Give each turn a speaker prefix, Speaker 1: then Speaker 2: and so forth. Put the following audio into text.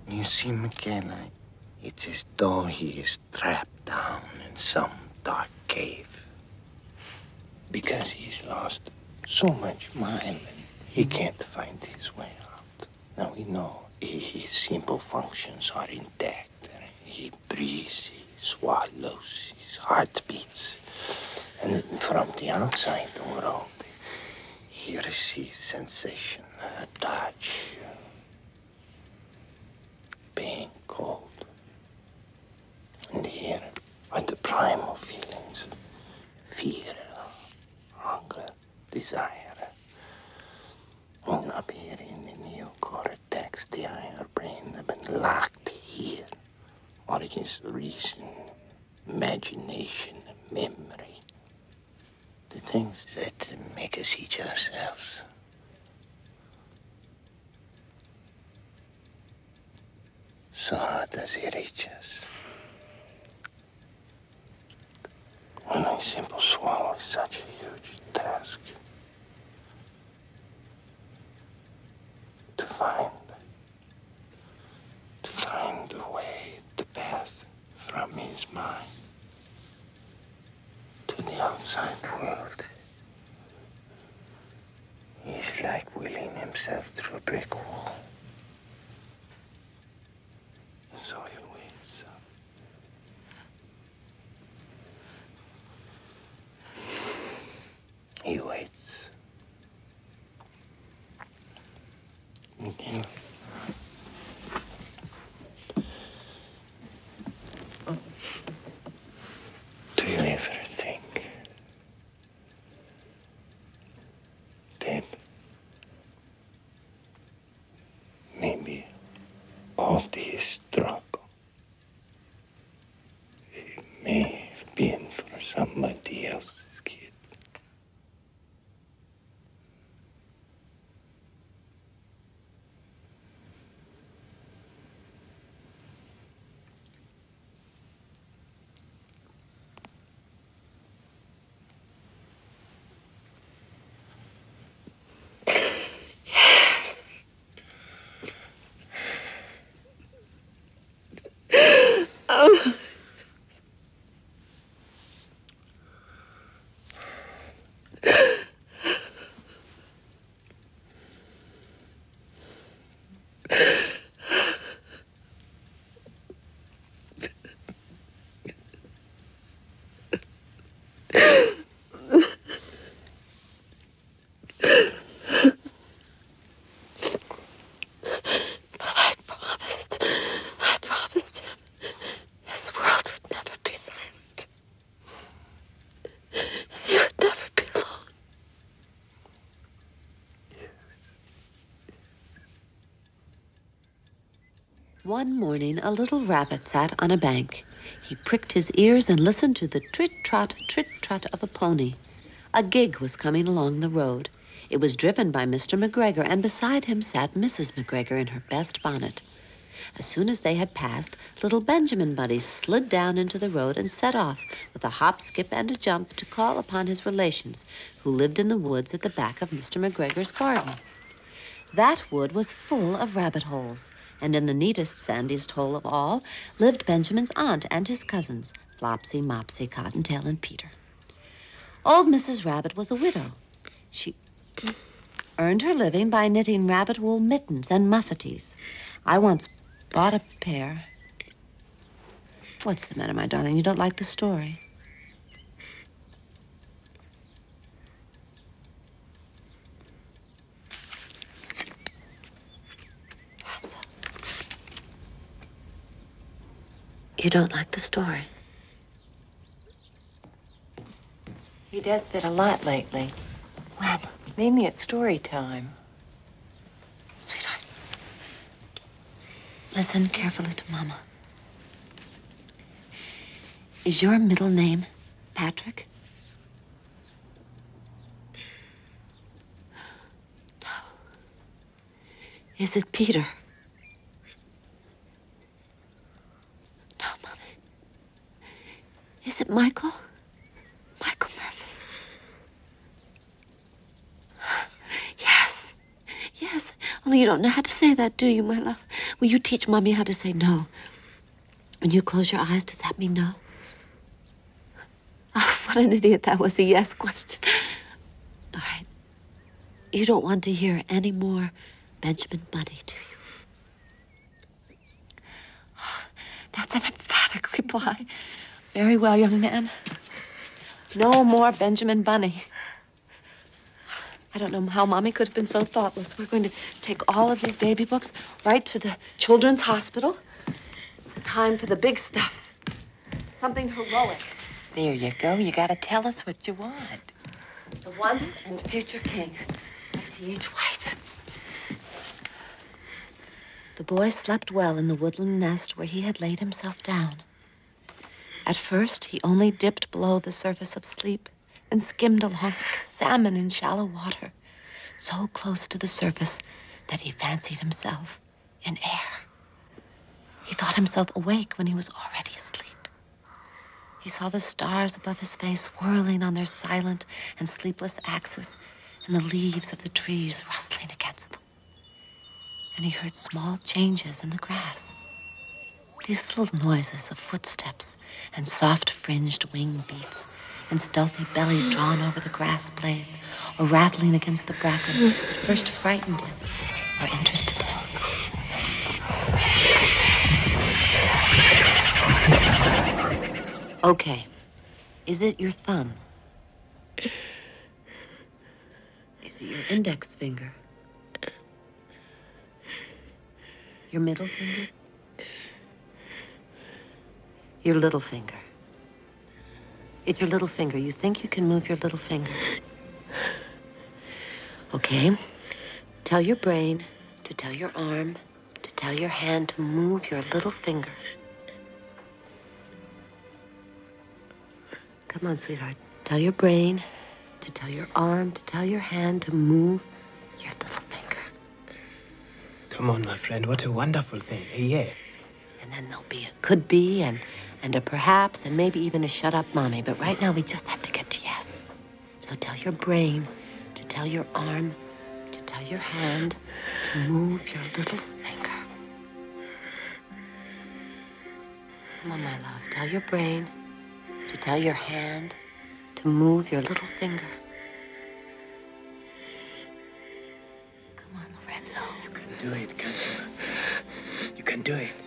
Speaker 1: You see, Michaela, it's as though he is trapped down in some dark cave. Because he's lost so much mind, he can't find his way out. Now we know his simple functions are intact. He breathes, he swallows, his heart beats. And from the outside world, he receives sensation, a touch, pain, cold. And here are the primal feelings: fear, hunger, desire. And up here in the neocortex, the higher brain have been locked here. Or his reason, imagination, memory. The things that make us each ourselves. So how does he reach us? When a simple swallow is such a huge task. To find the way, the path from his mind to the outside world. He's like wheeling himself through a brick wall. So he waits. He waits. Okay. Do you ever think that maybe all this struggle, it may have been for somebody else's kid?
Speaker 2: I promised him this world would never be silent. He would never be alone.
Speaker 3: One morning, a little rabbit sat on a bank. He pricked his ears and listened to the trit-trot of a pony. A gig was coming along the road. It was driven by Mr. McGregor, and beside him sat Mrs. McGregor in her best bonnet. As soon as they had passed, little Benjamin Bunny slid down into the road and set off with a hop, skip, and a jump to call upon his relations, who lived in the woods at the back of Mr. McGregor's garden. That wood was full of rabbit holes, and in the neatest, sandiest hole of all lived Benjamin's aunt and his cousins, Flopsy, Mopsy, Cottontail, and Peter. Old Mrs. Rabbit was a widow. She earned her living by knitting rabbit wool mittens and muffetees. I once bought a pair. What's the matter, my darling? You don't like the story? You don't like the story?
Speaker 4: He does that a lot lately.
Speaker 3: When?
Speaker 4: Mainly at story time.
Speaker 3: Sweetheart, listen carefully to Mama. Is your middle name Patrick? No. Is it Peter? No, Mommy. Is it Michael? Michael Murphy? Yes. Yes. Only you don't know how to say that, do you, my love? Will you teach Mommy how to say no? When you close your eyes, does that mean no? Oh, what an idiot. That was a yes question. All right. You don't want to hear any more Benjamin Bunny, do you? Oh, that's an emphatic reply. Very well, young man. No more Benjamin Bunny. I don't know how Mommy could have been so thoughtless. We're going to take all of these baby books right to the Children's Hospital. It's time for the big stuff. Something heroic.
Speaker 4: There you go. You gotta tell us what you want.
Speaker 3: The once and future king by T.H. White. The boy slept well in the woodland nest where he had laid himself down. At first, he only dipped below the surface of sleep and skimmed along like a salmon in shallow water, so close to the surface that he fancied himself in air. He thought himself awake when he was already asleep. He saw the stars above his face whirling on their silent and sleepless axis, and the leaves of the trees rustling against them. And he heard small changes in the grass. These little noises of footsteps and soft fringed wing beats and stealthy bellies drawn over the grass blades or rattling against the bracken at first frightened him or interested him. Okay. Is it your thumb? Is it your index finger? Your middle finger? Your little finger. It's your little finger. You think you can move your little finger? Okay. Tell your brain to tell your arm to tell your hand to move your little finger. Come on, sweetheart. Tell your brain to tell your arm to tell your hand to move your little finger.
Speaker 5: Come on, my friend. What a wonderful thing. A yes.
Speaker 3: And then there'll be a could be and a perhaps and maybe even a shut up, Mommy. But right now we just have to get to yes. So tell your brain to tell your arm to tell your hand to move your little finger. Come on, my love. Tell your brain to tell your hand to move your little finger. Come on, Lorenzo.
Speaker 5: You can do it, can't you, my friend? You can do it.